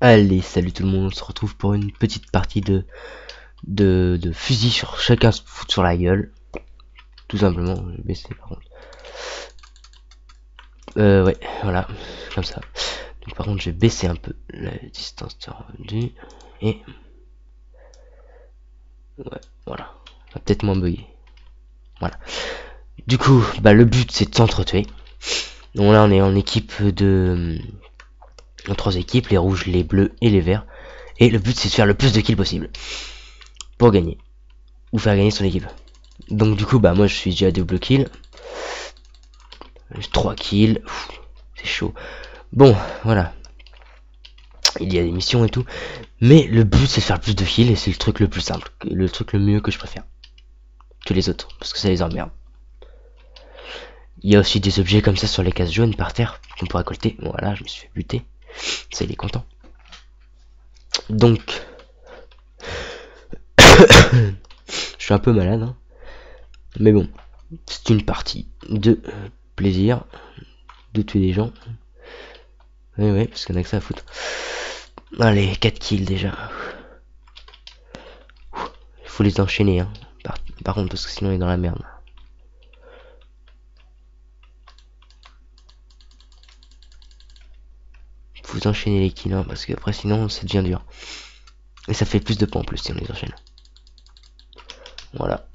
Allez, salut tout le monde, on se retrouve pour une petite partie de fusil sur chacun se fout sur la gueule. Tout simplement, je vais baisser par contre. Ouais, voilà, comme ça. Donc par contre, je vais baisser un peu la distance de rendu. Et... ouais, voilà. Ça va peut-être moins bugger. Voilà. Du coup, bah le but c'est de s'entretuer. Donc là on est en équipe de... en 3 équipes, les rouges, les bleus et les verts. Et le but c'est de faire le plus de kills possible. Pour gagner. Ou faire gagner son équipe. Donc du coup bah moi je suis déjà à double kill. 3 kills. C'est chaud. Bon voilà. Il y a des missions et tout. Mais le but c'est de faire plus de kills. Et c'est le truc le plus simple. Le truc le mieux que je préfère. Que les autres. Parce que ça les emmerde. Il y a aussi des objets comme ça sur les cases jaunes par terre. Qu'on peut récolter. Voilà, je me suis fait buter. Ça il est content. Donc. Je suis un peu malade. Hein. Mais bon. C'est une partie de plaisir. De tuer des gens. Ouais, parce qu'on a que ça à foutre. Allez, 4 kills déjà. Il faut les enchaîner, hein. Par contre, parce que sinon il est dans la merde. Faut enchaîner les kills, hein, parce que après sinon ça devient dur. Et ça fait plus de points en plus si on les enchaîne. Voilà.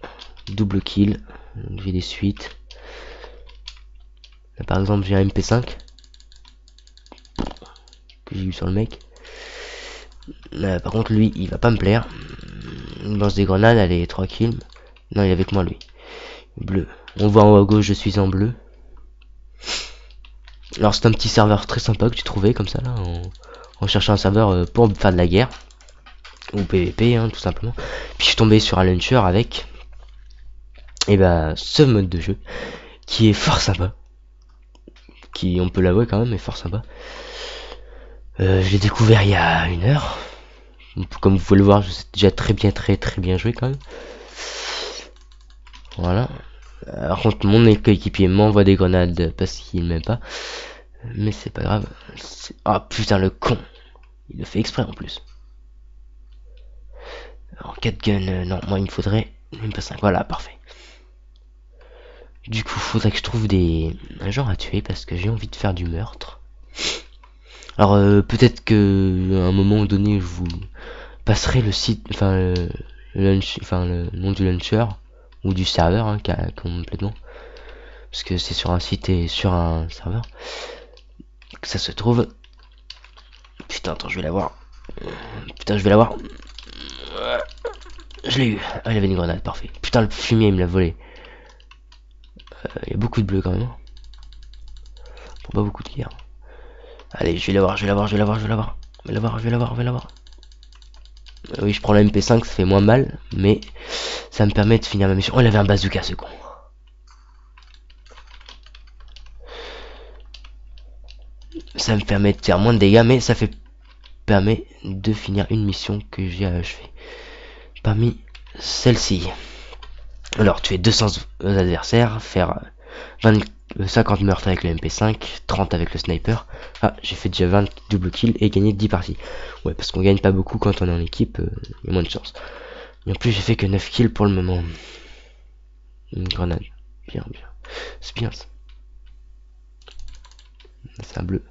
Double kill. J'ai des suites. Là par exemple j'ai un MP5. Que j'ai eu sur le mec. Là, par contre lui il va pas me plaire. Il lance des grenades, allez 3 kills. Non il est avec moi lui. Bleu. On voit en haut à gauche je suis en bleu. Alors c'est un petit serveur très sympa que j'ai trouvé comme ça là en cherchant un serveur pour faire de la guerre ou PVP hein, tout simplement. Puis je suis tombé sur un launcher avec et bah ce mode de jeu qui est fort sympa, qui on peut l'avouer quand même est fort sympa. Je l'ai découvert il y a 1 heure. Comme vous pouvez le voir, je sais déjà très bien joué quand même. Voilà. Par contre mon coéquipier m'envoie des grenades parce qu'il m'aime pas. Mais c'est pas grave. Ah putain le con. Il le fait exprès en plus. Alors 4 guns, non, moi il me faudrait même pas 5. Voilà, parfait. Du coup, faudrait que je trouve un genre à tuer parce que j'ai envie de faire du meurtre. Alors peut-être que à un moment donné je vous passerai le site, enfin le nom du launcher ou du serveur hein, complètement. Parce que c'est sur un site et sur un serveur que ça se trouve. Putain, attends, je vais l'avoir. Putain, je vais l'avoir. Je l'ai eu. Ah, il avait une grenade, parfait. Putain, le fumier, il me l'a volé. Il y a beaucoup de bleu quand même. Pour pas beaucoup de guerre. Allez, je vais l'avoir. Oui, je prends la MP5, ça fait moins mal. Mais ça me permet de finir ma mission. Oh, il avait un bazooka, ce con. Ça me permet de faire moins de dégâts, mais ça permet de finir une mission que j'ai achevée. Parmi celle-ci. Alors, tuer 200 adversaires, faire 50 meurtres avec le MP5, 30 avec le sniper. Ah, j'ai fait déjà 20 double kills et gagné 10 parties. Ouais, parce qu'on gagne pas beaucoup quand on est en équipe, il y a moins de chance. Et en plus, j'ai fait que 9 kills pour le moment. Une grenade. Bien. C'est bien ça. C'est un bleu.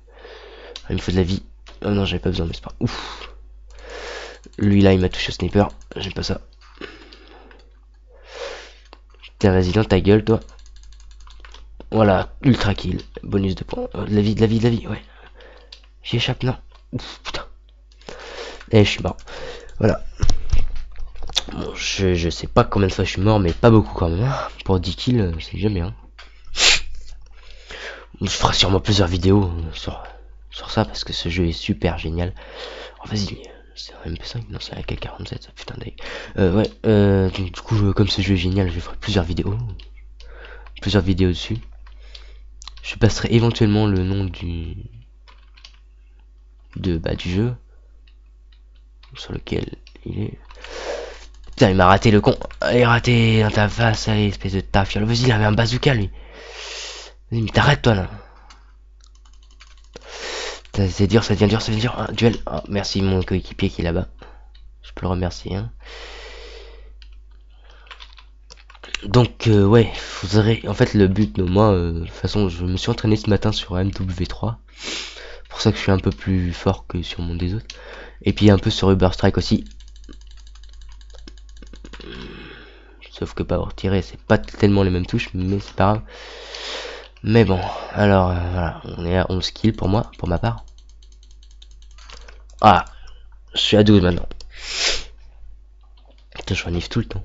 Ah, il me faut de la vie. Oh non, j'avais pas besoin, mais c'est pas. Ouf. Lui là, il m'a touché au sniper. J'aime pas ça. T'es un résident, ta gueule, toi. Voilà, ultra kill. Bonus de points. De la vie, ouais. J'y échappe, non. Ouf, putain. Et je suis mort. Voilà. Bon, je sais pas combien de fois je suis mort, mais pas beaucoup quand même. Hein. Pour 10 kills, c'est jamais bien. Je ferai sûrement plusieurs vidéos sur ça, parce que ce jeu est super génial. Oh, vas-y. C'est un MP5, non c'est un AK-47, ça putain d'ailleurs. Ouais, donc du coup comme ce jeu est génial, je ferai plusieurs vidéos dessus. Je passerai éventuellement le nom du jeu sur lequel il est. Putain il m'a raté le con, il est raté dans ta face, allez espèce de taf. Vas-y il avait un bazooka lui. Vas-y mais t'arrêtes toi là. C'est dur, ça devient dur, ça devient dur. Un duel. Ah, merci mon coéquipier qui est là-bas. Je peux le remercier. Hein. Donc ouais, faudrait. En fait, le but de moi, de toute façon, je me suis entraîné ce matin sur MW3. Pour ça que je suis un peu plus fort que sur mon des autres. Et puis un peu sur Uber Strike aussi. Sauf que Power tirer, c'est pas tellement les mêmes touches, mais c'est pas grave. Mais bon, alors voilà, on est à 11 kills pour moi, pour ma part. Ah, je suis à 12 maintenant. Putain, je renifle tout le temps.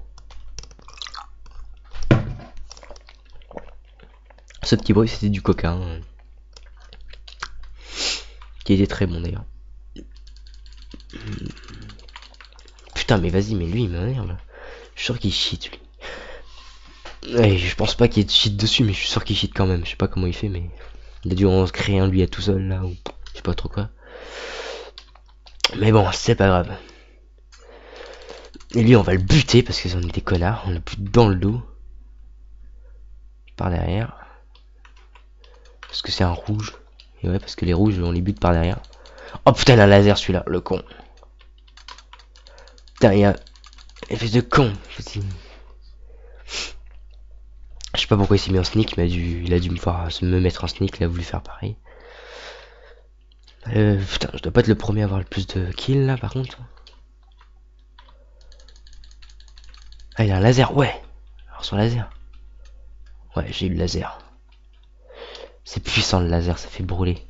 Ce petit bruit, c'était du coca. Hein, qui était très bon d'ailleurs. Putain, mais vas-y, mais lui, il m'énerve. Je suis sûr qu'il cheat, lui. Ouais, je pense pas qu'il y ait de cheat dessus, mais je suis sûr qu'il cheat quand même. Je sais pas comment il fait, mais il a dû en créer un lui à tout seul là, ou je sais pas trop quoi. Mais bon, c'est pas grave. Et lui, on va le buter parce que c'en est des connards. On le bute dans le dos. Par derrière. Parce que c'est un rouge. Et ouais, parce que les rouges, on les bute par derrière. Oh putain, il a un laser celui-là, le con. Putain, il y a. Espèce de con. Je sais pas pourquoi il s'est mis en sneak, mais il a dû me mettre en sneak, il a voulu faire pareil. Putain, je dois pas être le premier à avoir le plus de kills là par contre. Ah, il a un laser, ouais. Alors son laser. Ouais, j'ai eu le laser. C'est puissant le laser, ça fait brûler.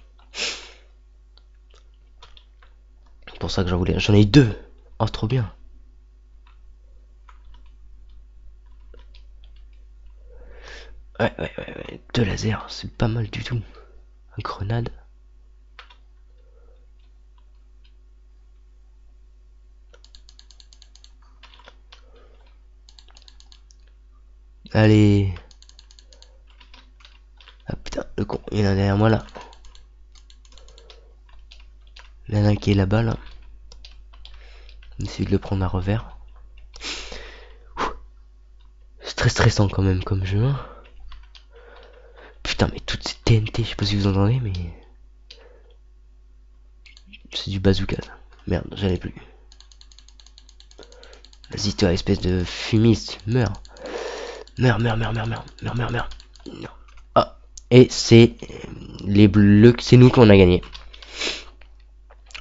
C'est pour ça que j'en voulais. J'en ai eu deux. Oh, trop bien. Ouais. Deux lasers, c'est pas mal du tout. Une grenade. Allez. Ah putain, le con, il y en a derrière moi là. Il y en a un qui est là-bas là. On essaie de le prendre à revers. C'est très stressant quand même comme jeu. Hein. Putain, mais toutes ces TNT, je sais pas si vous entendez, mais. C'est du bazooka ça. Merde, j'en ai plus. Vas-y, toi, espèce de fumiste, meurs. Meurs. Ah, et c'est les bleus, c'est nous qu'on a gagné.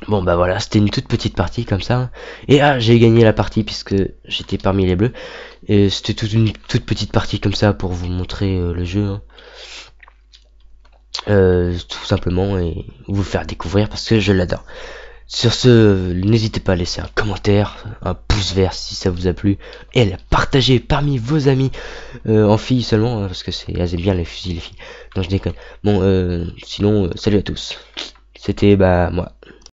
Bon bah voilà, c'était une toute petite partie comme ça. Et ah, j'ai gagné la partie puisque j'étais parmi les bleus. Et c'était une toute petite partie comme ça pour vous montrer le jeu. Hein. Tout simplement et vous faire découvrir parce que je l'adore. Sur ce, n'hésitez pas à laisser un commentaire, un pouce vert si ça vous a plu, et à la partager parmi vos amis, en filles seulement, hein, parce que elles aiment bien les fusils les filles. Non, je déconne. Bon, sinon, salut à tous. C'était bah moi.